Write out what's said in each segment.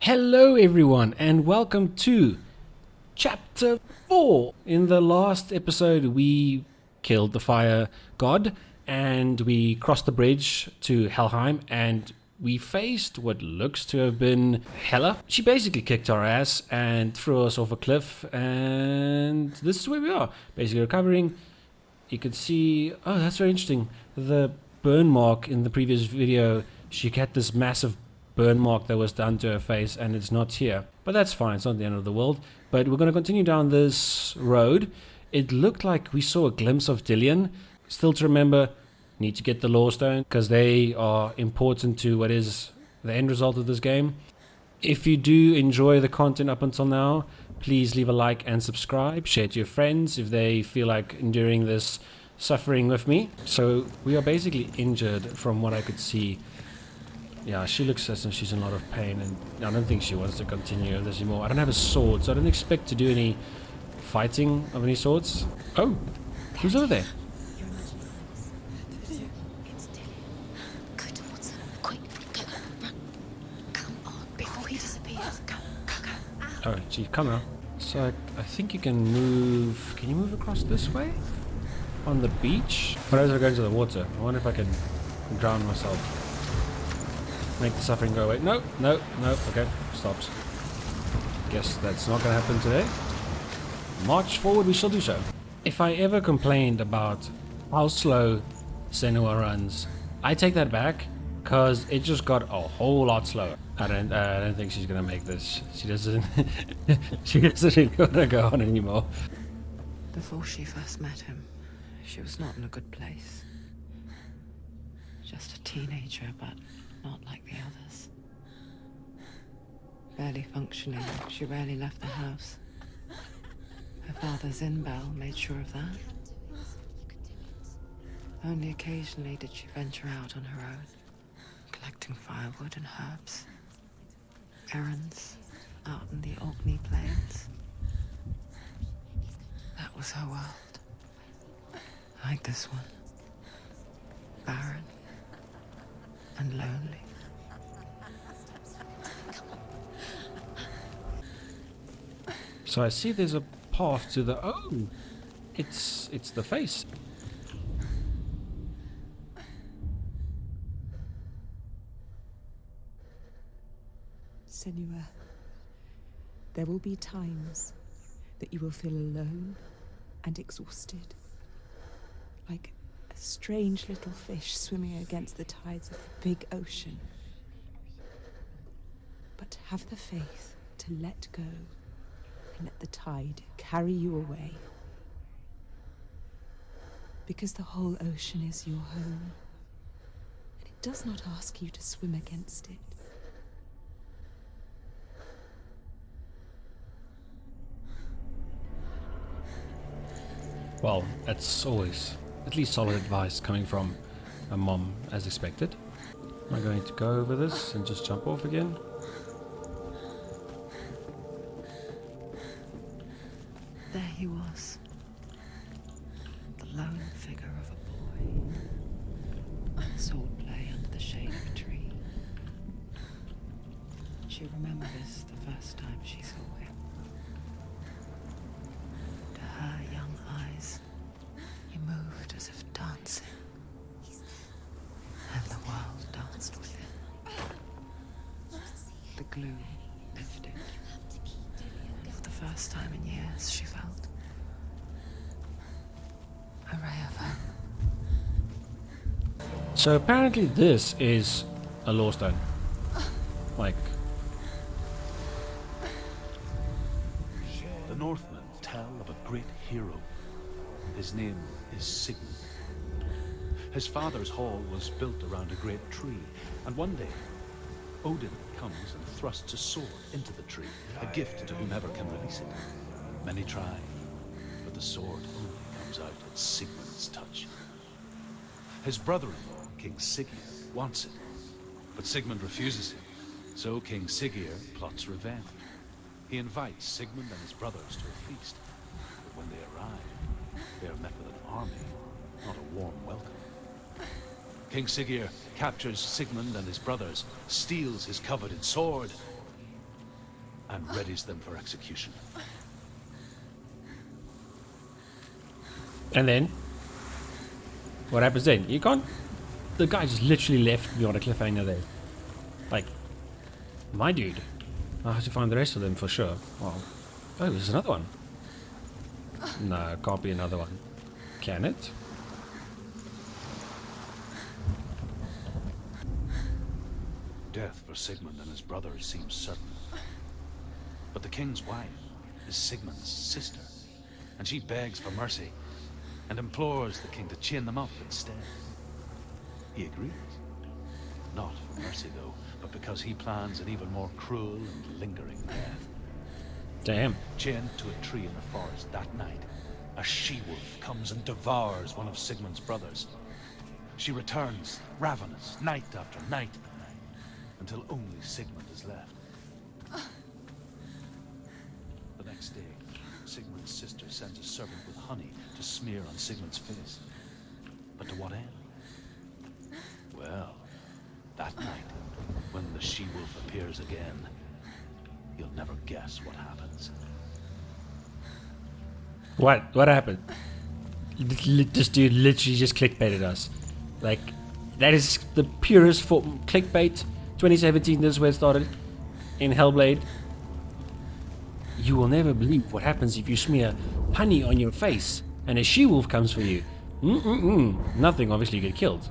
Hello everyone and welcome to chapter 4. In the last episode we killed the fire god and we crossed the bridge to Helheim and we faced what looks to have been Hela. She basically kicked our ass and threw us off a cliff, and this is where we are, basically recovering. You could see, oh that's very interesting, the burn mark in the previous video. She had this massive burn mark that was done to her face and it's not here, but that's fine, it's not the end of the world. But we're going to continue down this road. It looked like we saw a glimpse of Dillion. Still to remember, need to get the Lore Stone because they are important to what is the end result of this game. If you do enjoy the content up until now, please leave a like and subscribe. Share to your friends if they feel like enduring this suffering with me. So we are basically injured from what I could see. Yeah, she looks as if she's in a lot of pain, and I don't think she wants to continue this anymore. I don't have a sword, so I don't expect to do any fighting of any sorts. Oh, who's over there? It's Dillion. Go towards him. Quick, go, run. Come on, before he disappears. Go. Oh, gee, come on. So I think you can move. Can you move across this way? On the beach? What else are going to the water? I wonder if I can drown myself. Make the suffering go away. No. Okay, stops. Guess that's not going to happen today. March forward, we shall do so. If I ever complained about how slow Senua runs, I take that back, because it just got a whole lot slower. I don't think she's going to make this. She doesn't really want to go on anymore. Before she first met him, she was not in a good place. Just a teenager, but not like the others. Barely functioning, she rarely left the house. Her father's in-bell made sure of that. Only occasionally did she venture out on her own, collecting firewood and herbs. Errands out in the Orkney plains. That was her world. Like this one. Barren and lonely. So I see there's a path to the... Oh! It's the face. Senua, there will be times that you will feel alone and exhausted, like a strange little fish swimming against the tides of the big ocean. But have the faith to let go and let the tide carry you away. Because the whole ocean is your home, and it does not ask you to swim against it. Well, that's always at least solid advice coming from a mom, as expected. Am I going to go over this and just jump off again? There he was. The lone figure of a boy. Swordplay under the shade of a tree. She remembers the first time she saw him. To her young eyes, he moved as if dancing. And the world danced with him. The glue lifted. For the first time in years, she felt a ray of hope. So apparently this is a Lore Stone. Like... The Northmen tell of a great hero. His name is Sigmund. His father's hall was built around a great tree, and one day, Odin comes and thrusts a sword into the tree, a gift to whomever can release it. Many try, but the sword only comes out at Sigmund's touch. His brother-in-law, King Siggeir, wants it, but Sigmund refuses him, so King Siggeir plots revenge. He invites Sigmund and his brothers to a feast, but when they arrive, they are met with an army, not a warm welcome. King Siggeir captures Sigmund and his brothers, steals his coveted sword, and readies them for execution. And then, what happens then? You can't... The guy just literally left me on a cliffhanger there. Like, my dude. I have to find the rest of them for sure. Well, oh, there's another one. No, it can't be another one. Can it? Death for Sigmund and his brothers seems certain. But the king's wife is Sigmund's sister, and she begs for mercy and implores the king to chain them up instead. He agrees. Not for mercy, though, but because he plans an even more cruel and lingering death. Damn. Chained to a tree in the forest that night, a she-wolf comes and devours one of Sigmund's brothers. She returns, ravenous, night after night, until only Sigmund is left. The next day, Sigmund's sister sends a servant with honey to smear on Sigmund's face. But to what end? Well, that night, when the she-wolf appears again, you'll never guess what happens. What? What happened? This dude literally just clickbaited us. Like, that is the purest form clickbait. 2017, this is where it started. In Hellblade. You will never believe what happens if you smear honey on your face and a she-wolf comes for you. Nothing, obviously you get killed.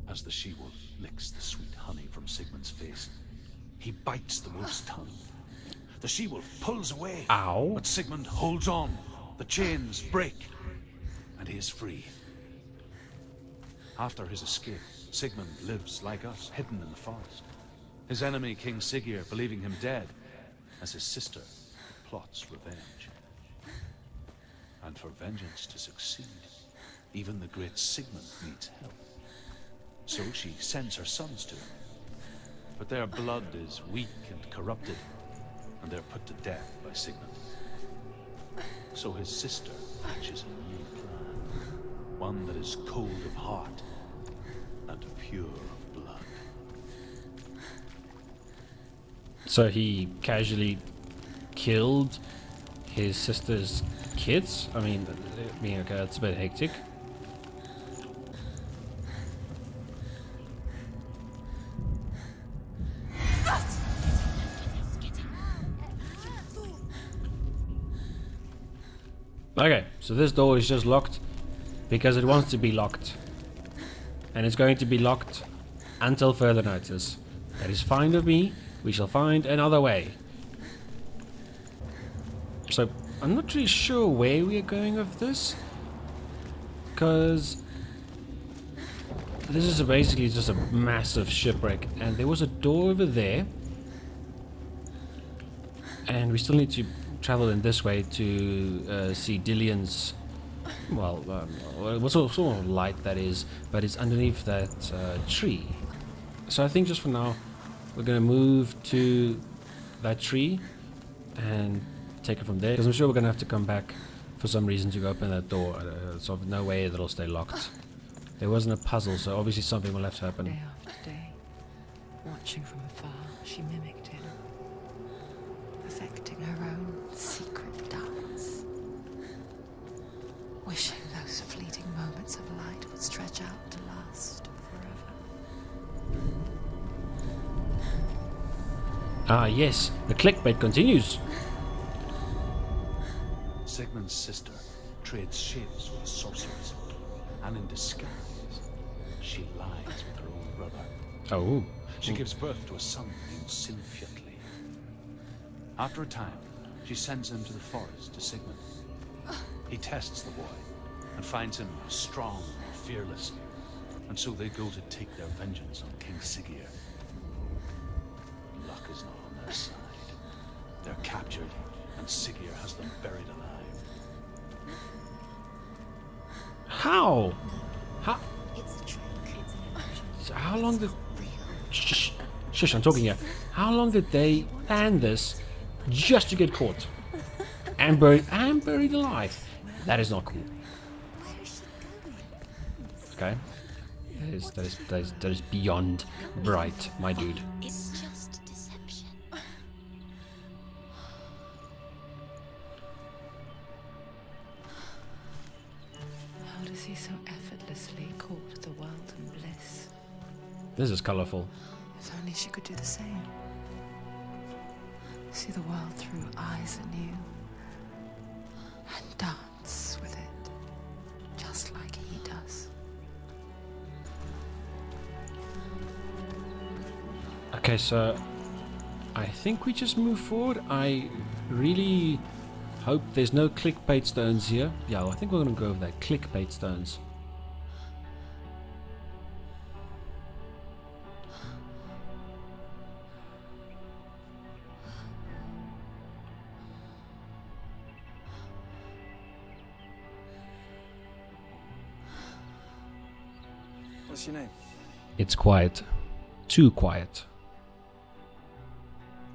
As the she-wolf licks the sweet honey from Sigmund's face, he bites the wolf's tongue. The she-wolf pulls away, Ow. but Sigmund holds on. The chains break, and he is free. After his escape, Sigmund lives like us, hidden in the forest. His enemy, King Siggeir, believing him dead, as his sister plots revenge. And for vengeance to succeed, even the great Sigmund needs help. So she sends her sons to him. But their blood is weak and corrupted, and they're put to death by Sigmund. So his sister hatches a new plan, one that is cold of heart and pure of blood. So he casually killed his sister's kids? I mean, okay, that's a bit hectic. Okay, so this door is just locked because it wants to be locked. And it's going to be locked until further notice. That is fine with me. We shall find another way. So, I'm not really sure where we are going with this. Because this is basically just a massive shipwreck. And there was a door over there. And we still need to travel in this way to see Dillion's, well, what sort of light that is, but it's underneath that tree. So I think just for now, we're going to move to that tree and take it from there, because I'm sure we're going to have to come back for some reason to open that door. So no way that'll stay locked. There wasn't a puzzle, so obviously something will have to happen. Day after day, watching from afar, she mimicked him, perfecting her own secret dance, wishing those fleeting moments of light would stretch out to last forever. Ah yes, the clickbait continues. Sigmund's sister trades shapes with sorcerers, and in disguise, she lies with her own brother. Oh. She gives birth to a son named Sinfjotli. After a time, she sends him to the forest to Sigmund. He tests the boy and finds him strong and fearless, and so they go to take their vengeance on King Siggeir. Luck is not on their side. They're captured, and Siggeir has them buried alive. How? How? It's a trick. It's an illusion. How long did... Real. Shh, shush, I'm talking here. How long did they plan this just to get caught? And buried alive. That is not cool. Where is she going? Okay. That is beyond bright, my dude. It's just deception. How does he so effortlessly court the world and bliss? This is colorful. If only she could do the same. See the world through eyes anew. And dance with it. Just like he does. Okay, so I think we just move forward. I really hope there's no clickbait stones here. Yeah, I think we're gonna go over that. Clickbait stones. What's your name? It's quiet. Too quiet.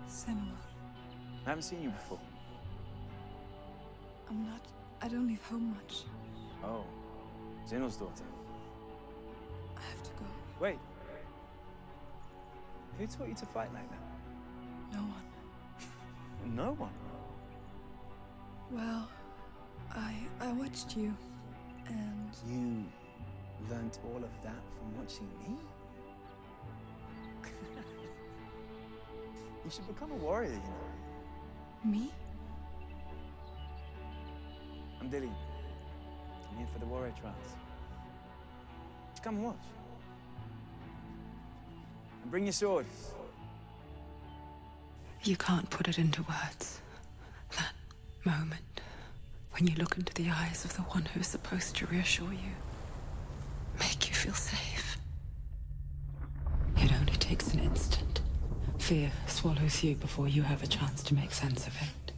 Senua. I haven't seen you before. I don't leave home much. Oh, Zeno's daughter. I have to go. Wait. Who taught you to fight like that? No one. No one. Well, I watched you, and You learnt all of that from watching me? You should become a warrior, you know. me? I'm Dillion. I'm here for the warrior trials. Just come and watch. And bring your sword. You can't put it into words. That moment when you look into the eyes of the one who is supposed to reassure you, make you feel safe. It only takes an instant. Fear swallows you before you have a chance to make sense of it.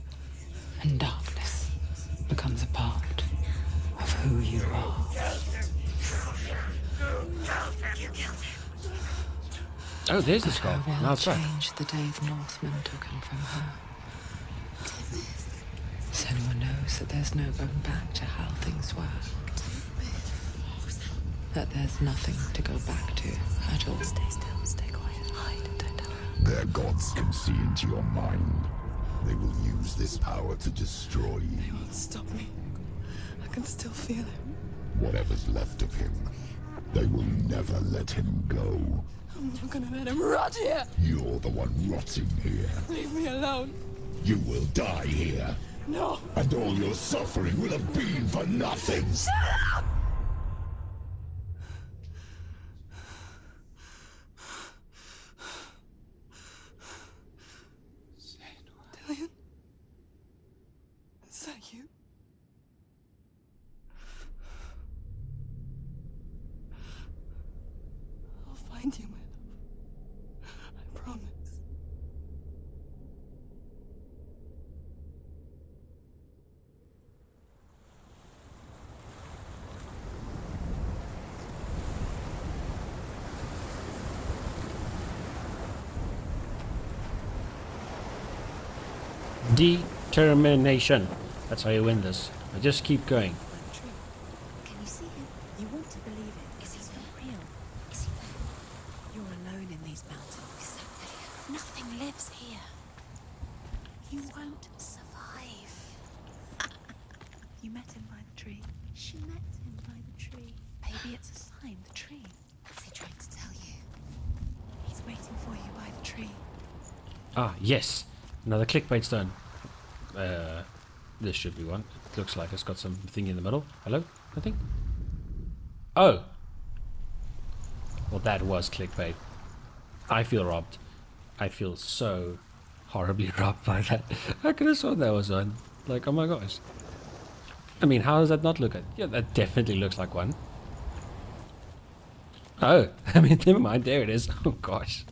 And darkness becomes a part of who you are. Oh, there's the skull. Her Now world it's right. changed the day the Northmen took him from her. Senua knows that there's no going back to how things were. That there's nothing to go back to at all. Stay still, stay quiet, hide, don't tell her. Their gods can see into your mind. They will use this power to destroy you. They won't stop me. I can still feel him. Whatever's left of him, they will never let him go. I'm not gonna let him rot here. You're the one rotting here. Leave me alone. You will die here, No. and all your suffering will have been for nothing. Dillion? Is that you? I'll find you, my love. I promise. Determination. That's how you win this. I just keep going. Can you see him? You want to believe it. Is he so real? Is he there? You're alone in these mountains. Is that there? Nothing lives here. You won't survive. You met him by the tree. She met him by the tree. Maybe it's a sign, the tree. What's he trying to tell you? He's waiting for you by the tree. Ah, yes. Another clickbait stone. This should be one. It looks like it's got something in the middle. Hello? Nothing? Oh! Well, that was clickbait. I feel robbed. I feel so horribly robbed by that. I could have sworn that was one. Like, oh my gosh. I mean, how does that not look like? Yeah, that definitely looks like one. Oh, I mean, never mind. There it is. Oh gosh.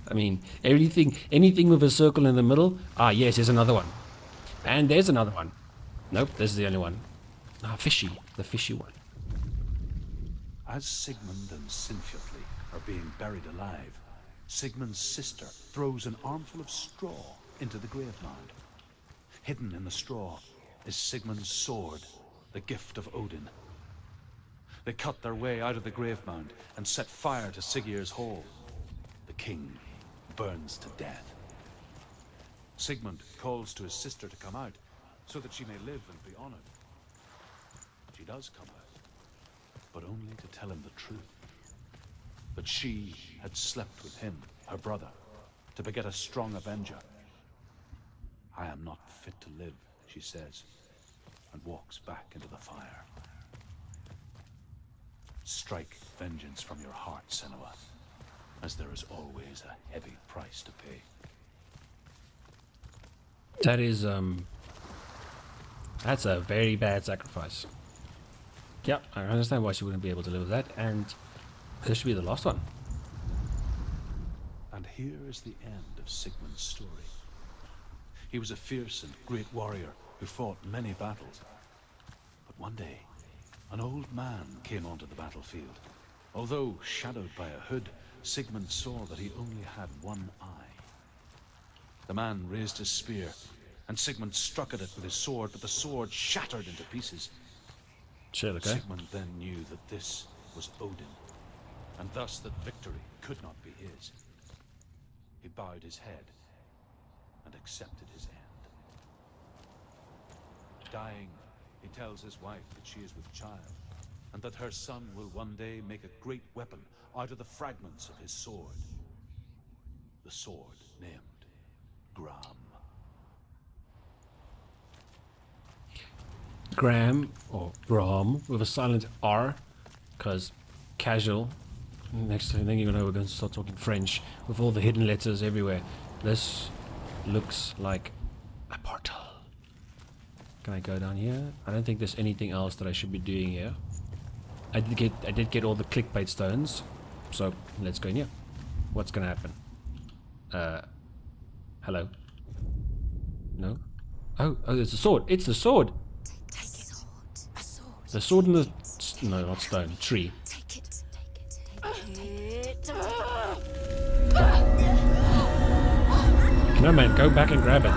I mean, anything with a circle in the middle. Ah, yes, there's another one. And there's another one. Nope, this is the only one. Ah, fishy. The fishy one. As Sigmund and Sinfjotli are being buried alive, Sigmund's sister throws an armful of straw into the grave mound. Hidden in the straw is Sigmund's sword, the gift of Odin. They cut their way out of the grave mound and set fire to Siggeir's hall. The king burns to death. Sigmund calls to his sister to come out, so that she may live and be honored. She does come out, but only to tell him the truth. That she had slept with him, her brother, to beget a strong avenger. I am not fit to live, she says, and walks back into the fire. Strike vengeance from your heart, Senua, as there is always a heavy price to pay. That is, that's a very bad sacrifice. Yeah, I understand why she wouldn't be able to live with that, and this should be the last one. And here is the end of Sigmund's story. He was a fierce and great warrior who fought many battles. But one day, an old man came onto the battlefield. Although shadowed by a hood, Sigmund saw that he only had one eye. The man raised his spear, and Sigmund struck at it with his sword, but the sword shattered into pieces. Shit, okay. Sigmund then knew that this was Odin, and thus that victory could not be his. He bowed his head and accepted his end. Dying, he tells his wife that she is with child, and that her son will one day make a great weapon out of the fragments of his sword. The sword named Gram. Gram, or Gram, with a silent R, because casual. Next thing you know, we're going to start talking French with all the hidden letters everywhere. This looks like a portal. Can I go down here? I don't think there's anything else that I should be doing here. I did get all the clickbait stones, so let's go in here. What's gonna happen? Hello? No? Oh, it's the sword. It's the sword. Take it. A sword. The sword in the no, not stone, tree. Take it. Take it. No man, go back and grab it.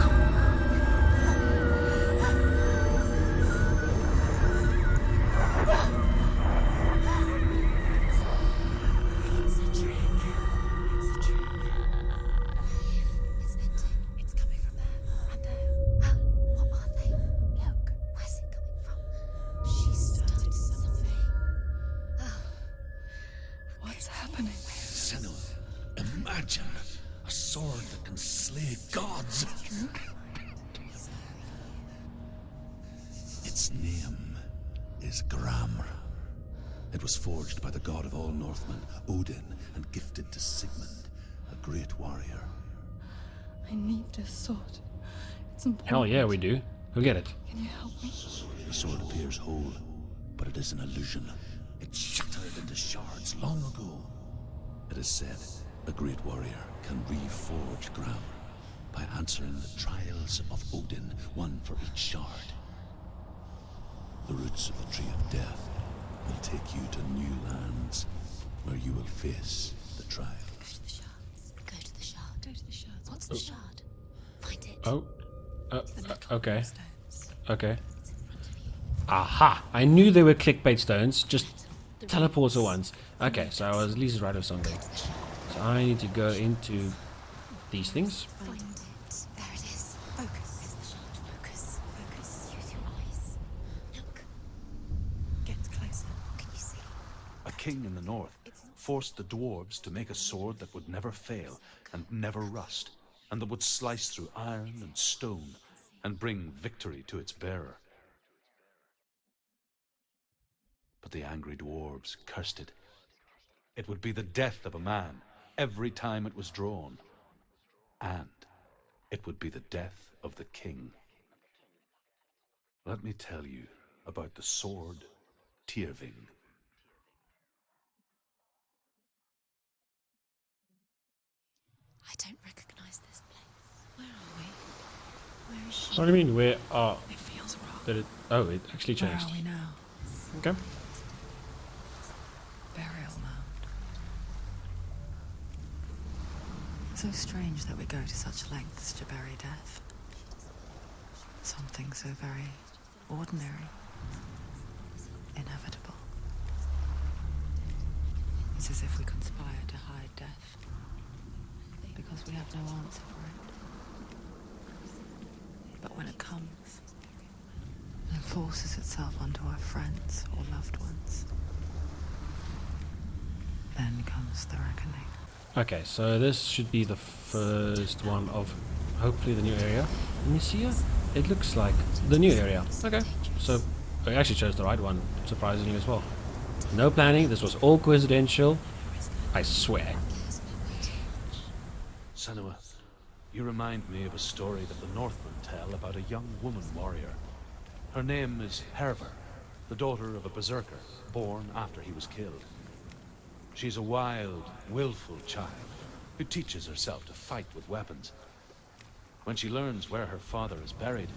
Imagine a sword that can slay gods. Its name is Gram. It was forged by the god of all Northmen, Odin, and gifted to Sigmund, a great warrior. I need this sword. It's important. Hell yeah, we do. Go get it. Can you help me? The sword appears whole, but it is an illusion. It shattered into shards long ago. It is said a great warrior can reforge Gram by answering the trials of Odin, one for each shard. The roots of the Tree of Death will take you to new lands where you will face the trials. Go to the shard. Go to the shards. What's the shard? Find it. Oh. Okay. Okay. Aha! I knew they were clickbait stones. Just teleporter ones. Okay, so I was at least right of something. So I need to go into these things. Find it. There it is. Focus. It's the shard. Focus. Focus. Use your eyes. Look. Get closer. What can you see? A king in the north forced the dwarves to make a sword that would never fail and never rust, and that would slice through iron and stone and bring victory to its bearer. But the angry dwarves cursed it. It would be the death of a man every time it was drawn, and it would be the death of the king. Let me tell you about the sword Tyrving. I don't recognize this place. Where are we? Where is she? What do you mean? Where are? It feels wrong. Did it? Oh, it actually Where changed. are we now? Okay. Burial mound. So strange that we go to such lengths to bury death. Something so very ordinary, inevitable. It's as if we conspire to hide death. Because we have no answer for it. But when it comes, and forces itself onto our friends or loved ones, then comes the reckoning. Okay, so this should be the first one of hopefully the new area. Let me see here. It looks like the new area. Okay, so I actually chose the right one, surprisingly as well. No planning, this was all coincidental. I swear. Senua, you remind me of a story that the Northmen tell about a young woman warrior. Her name is Herver, the daughter of a berserker, born after he was killed. She's a wild, willful child who teaches herself to fight with weapons. When she learns where her father is buried,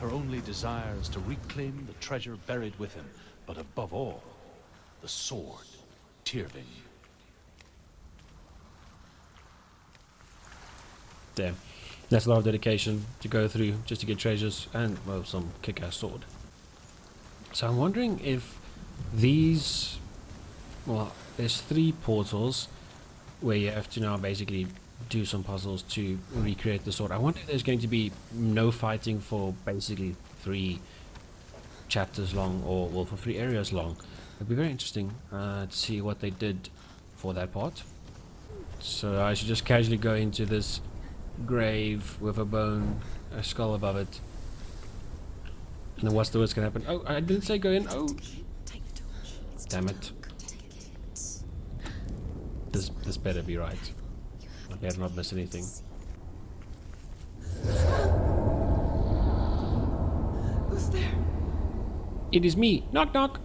her only desire is to reclaim the treasure buried with him, but above all, the sword, Tyrving. Damn. That's a lot of dedication to go through just to get treasures and, well, some kick-ass sword. So I'm wondering if these... Well, there's 3 portals where you have to now basically do some puzzles to recreate the sword. I wonder if there's going to be no fighting for basically 3 chapters long, or well, for 3 areas long. It'd be very interesting to see what they did for that part. So I should just casually go into this grave with a bone, a skull above it. And then what's the worst gonna happen? Oh, I didn't say go in. Oh, damn it. This better be right. I better not miss anything. Who's there? It is me. Knock knock.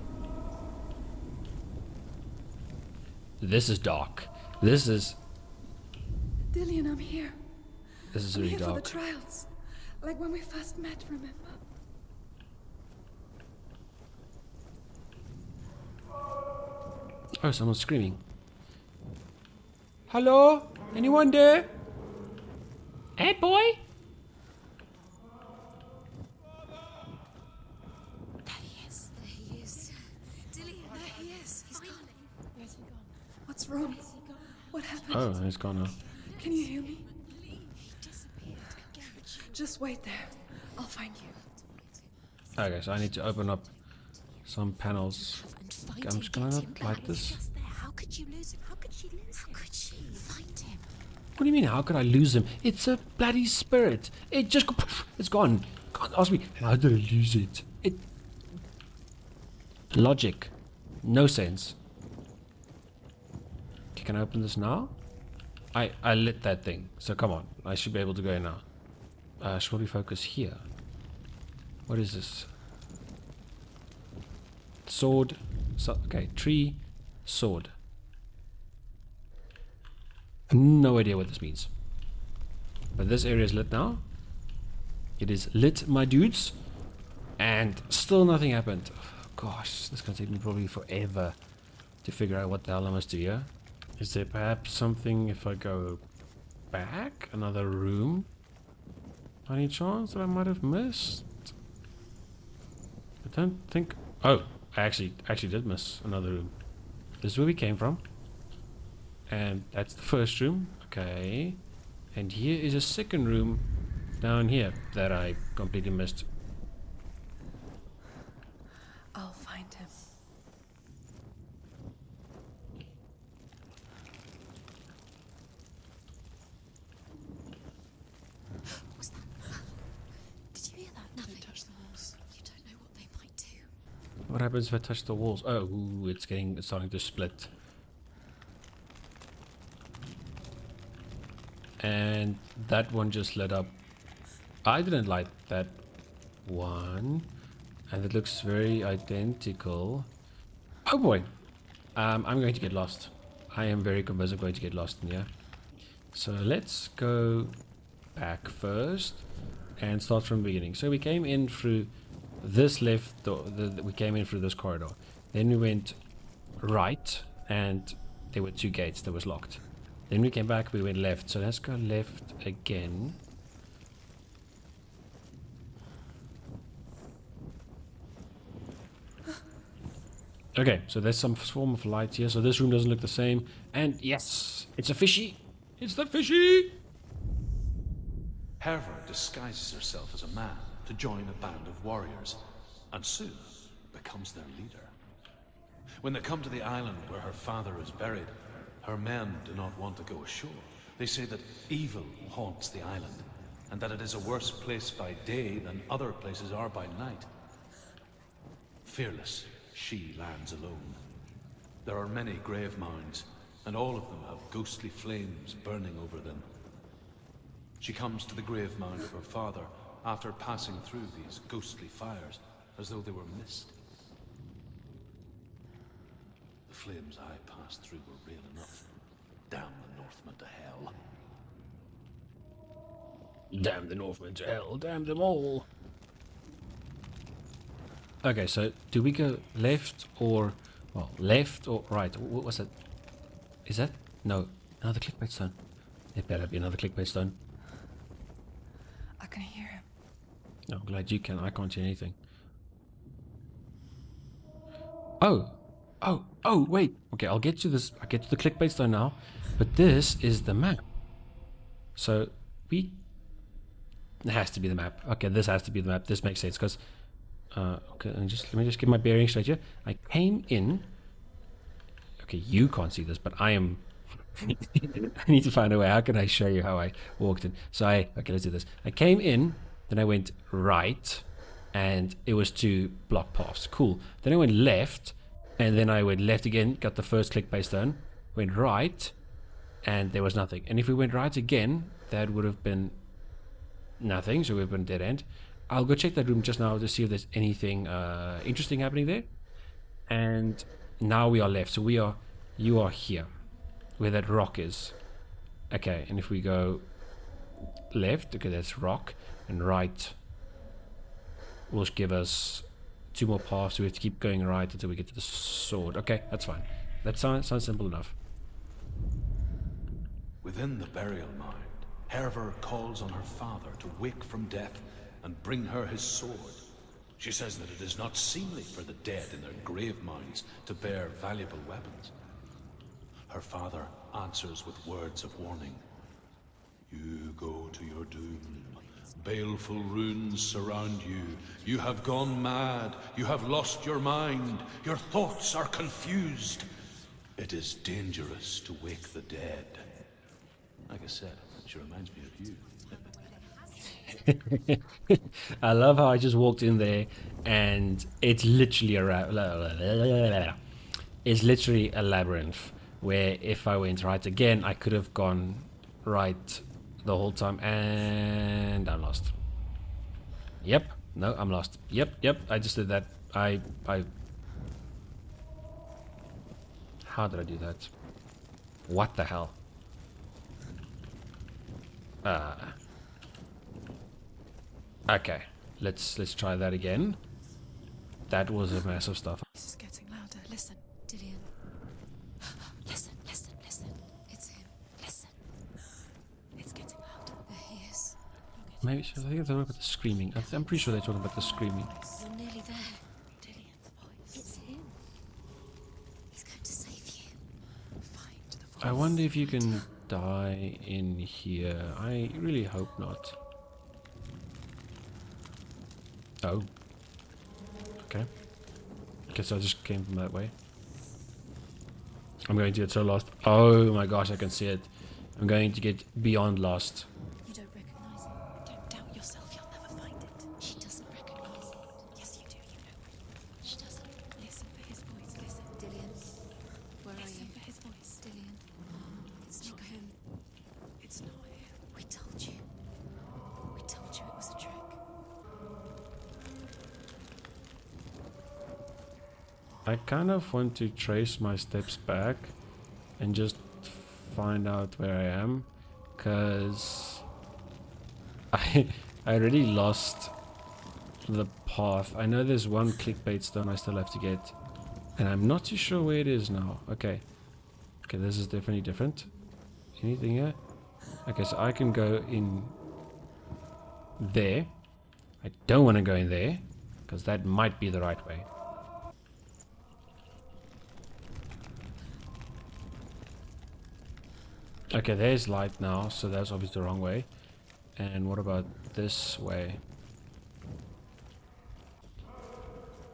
This is dark. This is Dillion, I'm here. really here dark. for the trials. Like when we first met, remember? Oh, someone's screaming. Hello? Anyone there? Ed boy? There he is. There he is. Dillion, there he is. He's gone. Where's he gone? What's wrong? What happened? Oh, he's gone now. Can you hear me? He disappeared again. Just wait there. I'll find you. Okay, so I need to open up some panels. I'm just gonna not like this. How could you lose him? How could she lose him? How could she find him? What do you mean, how could I lose him? It's a bloody spirit. It just... It's gone. Can't ask me, how did I lose it? It... Logic. No sense. Okay, can I open this now? I lit that thing. So come on. I should be able to go in now. Should we focus here? What is this? Sword. So, okay, tree. Sword. No idea what this means. But this area is lit now. It is lit, my dudes. And still nothing happened. Oh, gosh, this is going to take me probably forever to figure out what the hell I must do here. Is there perhaps something if I go back? Another room? Any chance that I might have missed? I don't think... Oh, I actually did miss another room. This is where we came from. And that's the first room. Okay. And here is a second room down here that I completely missed. I'll find him. What was that? Did you hear that? Nothing. Don't touch the walls. You don't know what they might do. What happens if I touch the walls? Oh, ooh, it's starting to split. And that one just lit up. I didn't light that one. And it looks very identical. Oh boy. I'm going to get lost. I am very convinced I'm going to get lost in here. So let's go back first and start from the beginning. So we came in through this left door. We came in through this corridor. Then we went right and there were 2 gates that was locked. Then we came back, we went left. So let's go left again. Okay, so there's some form of light here. So this room doesn't look the same. And yes, it's a fishy. It's the fishy. Herva disguises herself as a man to join a band of warriors, and soon becomes their leader. When they come to the island where her father is buried, her men do not want to go ashore. They say that evil haunts the island, and that it is a worse place by day than other places are by night. Fearless, she lands alone. There are many grave mounds, and all of them have ghostly flames burning over them. She comes to the grave mound of her father after passing through these ghostly fires, as though they were mist. The flames I passed through were real enough. Damn the Northmen to hell. Damn the Northmen to hell. Damn them all. Okay, so do we go left or... Well, left or right? What was that? Is that? No. Another clickbait stone. It better be another clickbait stone. I can hear him. No, I'm glad you can. I can't see anything. Oh. Oh, wait. Okay, I'll get to this. I'll get to the clickbait stone now. But this is the map. So, it has to be the map. Okay, this has to be the map. This makes sense, because... okay, let me just get my bearings straight here. I came in... Okay, you can't see this, but I am... I need to find a way. How can I show you how I walked in? So okay, let's do this. I came in, then I went right, and it was 2 block paths. Cool. Then I went left, and then I went left again, got the first clickbait stone, went right, and there was nothing. And if we went right again, that would have been nothing, so we've been dead end. I'll go check that room just now to see if there's anything interesting happening there. And now we are left. So you are here, where that rock is. Okay, and if we go left, okay, that's rock, and right will give us 2 more paths. So we have to keep going right until we get to the sword. Okay, that's fine. That sounds simple enough. Within the burial mound, Herva calls on her father to wake from death and bring her his sword. She says that it is not seemly for the dead in their grave mounds to bear valuable weapons. Her father answers with words of warning. You go to your doom. Baleful runes surround you. You have gone mad. You have lost your mind. Your thoughts are confused. It is dangerous to wake the dead. Like I said, she reminds me of you. I love how I just walked in there and it's literally a labyrinth where if I went right again I could have gone right the whole time, and I'm lost. Yep, no, I'm lost. Yep, I just did that. I how did I do that? What the hell? Okay, let's try that again. That was a massive stuff. This is getting louder. Listen, Dillion. Listen. It's him. Listen. It's getting louder. There he is. Maybe I think they're talking about the screaming. I'm pretty sure they're talking about the screaming. You're nearly there. Dillion's voice. It's him. He's going to save you. Find the voice. I wonder if you can die in here. I really hope not. Oh. Okay. Okay, so I just came from that way. I'm going to get so lost. Oh my gosh, I can see it. I'm going to get beyond lost. You don't recognize him. Don't doubt yourself. You'll never find it. She doesn't recognize it. Yes, you do. You know it. She doesn't. Listen for his voice. Listen. Dillion. Where are you? Listen for his voice. Dillion. It's not him. It's not him. We told you. We told you it was a trick. I kind of want to trace my steps back and just find out where I am, because I already lost the path. I know there's one clickbait stone I still have to get, and I'm not too sure where it is now. Okay, this is definitely different. Anything here? Okay, so I can go in there. I don't want to go in there because that might be the right way. Okay, there's light now, so that's obviously the wrong way. And what about this way?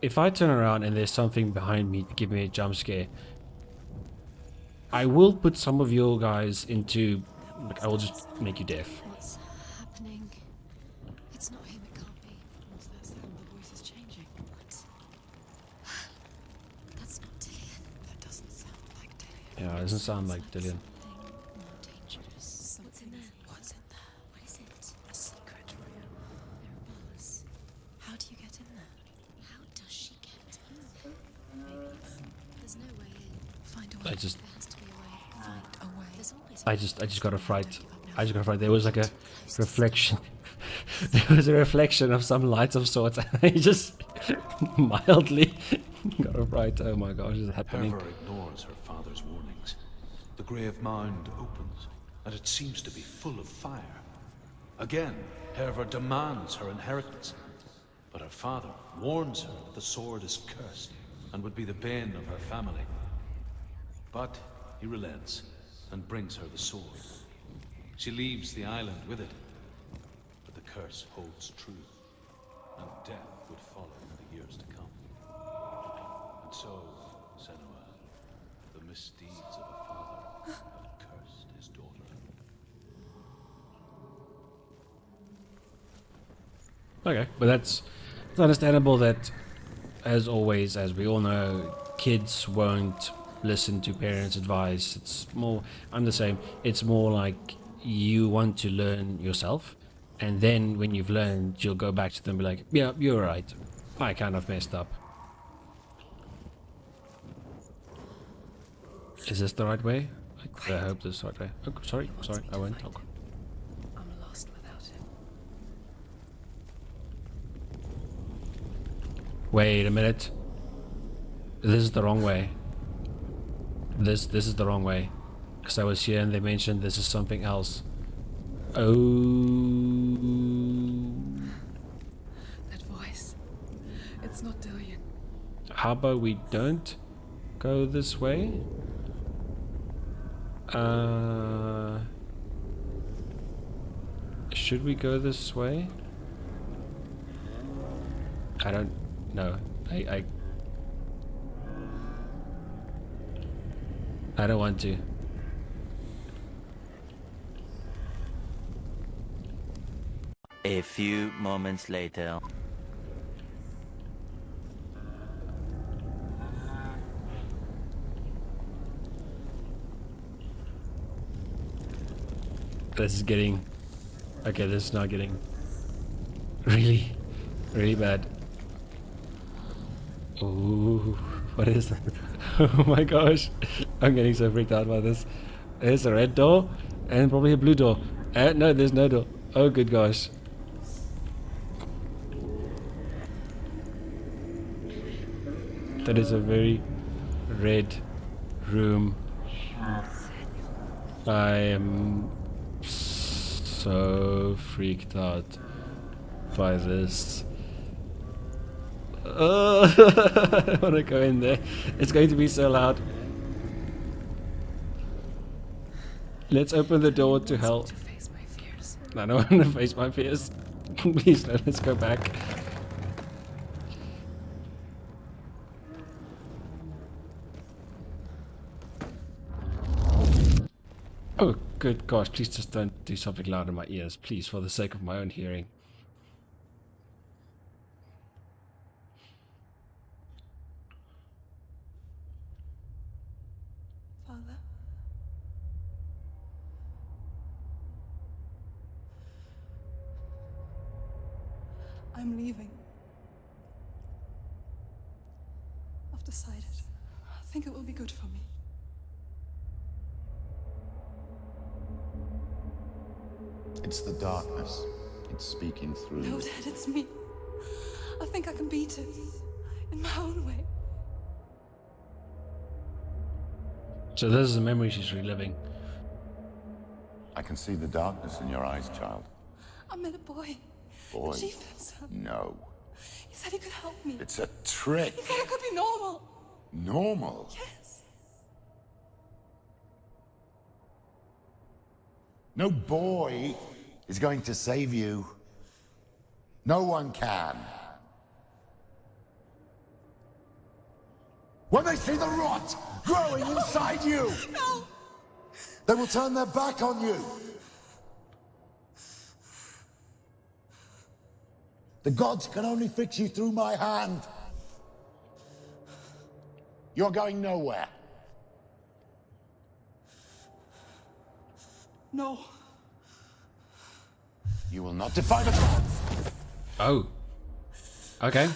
If I turn around and there's something behind me to give me a jump scare, I will put some of you guys into... Like, I will just make you deaf. What's happening? It's not him, it can't be. What's that sound? The voice is changing. What? That's not Dillion. That doesn't sound like Dillion. Yeah, it doesn't sound like Dillion. Something more dangerous. What's in there? What's in there? What is it? A secret room. There are bars. How do you get in there? How does she get in there? There's no way in. Find a way. There has to be a way. Find a way. There's always a way. I just got a fright. I just got a fright. There was like a reflection. There was a reflection of some light of sorts. And I just mildly got a fright. Oh my gosh, is it happening? Herva ignores her father's warnings. The grave mound opens, and it seems to be full of fire. Again, Herva demands her inheritance. But her father warns her that the sword is cursed and would be the bane of her family. But he relents and brings her the sword. She leaves the island with it, but the curse holds true, and death would follow in the years to come. And so, Senua, the misdeeds of a father have cursed his daughter. Okay, but it's understandable that, as always, as we all know, kids won't listen to parents' advice. It's more, I'm the same, it's more like you want to learn yourself, and then when you've learned, you'll go back to them and be like, yeah, you're right, I kind of messed up. Is this the right way? I hope this is the right way. Oh, sorry, I won't talk. I'm lost without him. Wait a minute. This is the wrong way. This is the wrong way. Because I was here and they mentioned this is something else. Oh. That voice. It's not Dillion. How about we don't go this way? Should we go this way? I don't know. I don't want to. A few moments later. This is getting... Okay, this is not getting... Really? Really bad. Ooh, what is that? Oh my gosh. I'm getting so freaked out by this. There's a red door and probably a blue door. No, there's no door. Oh good gosh. That is a very red room. I am so freaked out by this. I don't want to go in there. It's going to be so loud. Let's open the door to hell. To face my fears. I don't want to face my fears. Please, no, let's go back. Oh, good gosh, please just don't do something loud in my ears. Please, for the sake of my own hearing. Father? I'm leaving. I've decided. I think it will be good for me. It's the darkness. It's speaking through No, you. Dad, it's me. I think I can beat it. In my own way. So this is a memory she's reliving. I can see the darkness in your eyes, child. I met a boy. Boy. The chief said. No. He said he could help me. It's a trick. He said I could be normal. Normal. Yes. No boy is going to save you. No one can. When they see the rot growing inside you, they will turn their back on you. The gods can only fix you through my hand. You're going nowhere. No. You will not defy the gods. Oh. Okay.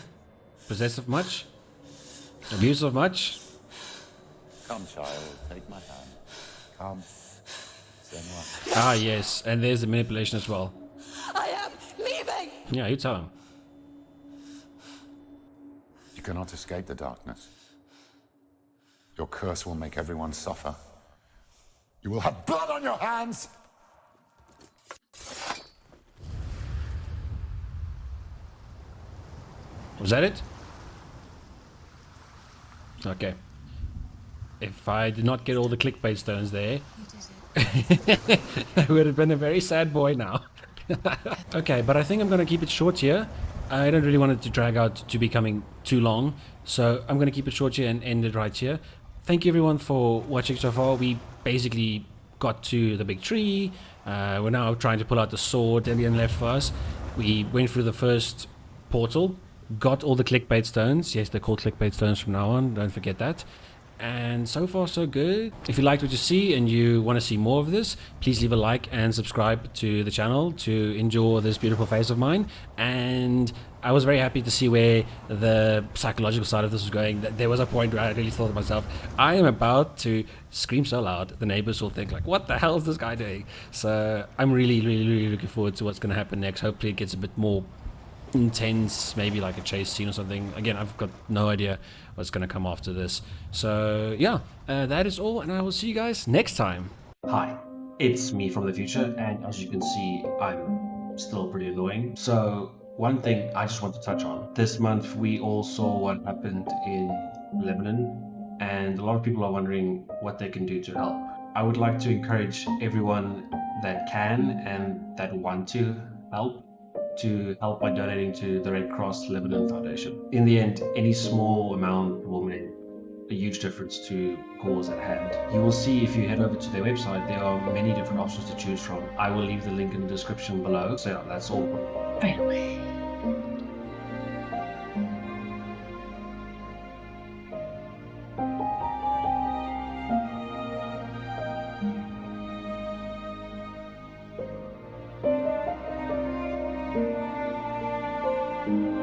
Possessive much? Abusive much? Come, child, take my hand. Come. Senua. Ah, yes. And there's the manipulation as well. I am leaving! Yeah, you tell him. You cannot escape the darkness. Your curse will make everyone suffer. You will have blood on your hands! Was that it? Okay. If I did not get all the clickbait stones there, I would have been a very sad boy now. Okay, but I think I'm going to keep it short here. I don't really want it to drag out to becoming too long, so I'm going to keep it short here and end it right here. Thank you everyone for watching so far. We basically got to the big tree. We're now trying to pull out the sword Dillion left for us. We went through the first portal, got all the clickbait stones. Yes, they're called clickbait stones from now on, don't forget that. And so far so good. If you liked what you see and you want to see more of this, please leave a like and subscribe to the channel to enjoy this beautiful face of mine. And I was very happy to see where the psychological side of this was going. There was a point where I really thought to myself, I am about to scream so loud the neighbors will think like, what the hell is this guy doing? So I'm really looking forward to what's going to happen next. Hopefully it gets a bit more intense, maybe like a chase scene or something. Again, I've got no idea what's going to come after this. So yeah, that is all, and I will see you guys next time. Hi, it's me from the future, and as you can see, I'm still pretty annoying. So one thing I just want to touch on. This month we all saw what happened in Lebanon, and a lot of people are wondering what they can do to help. I would like to encourage everyone that can and that want to help by donating to the Red Cross Lebanon Foundation. In the end, any small amount will make a huge difference to cause at hand. You will see if you head over to their website, there are many different options to choose from. I will leave the link in the description below. So yeah, that's all. Anyway. Thank you.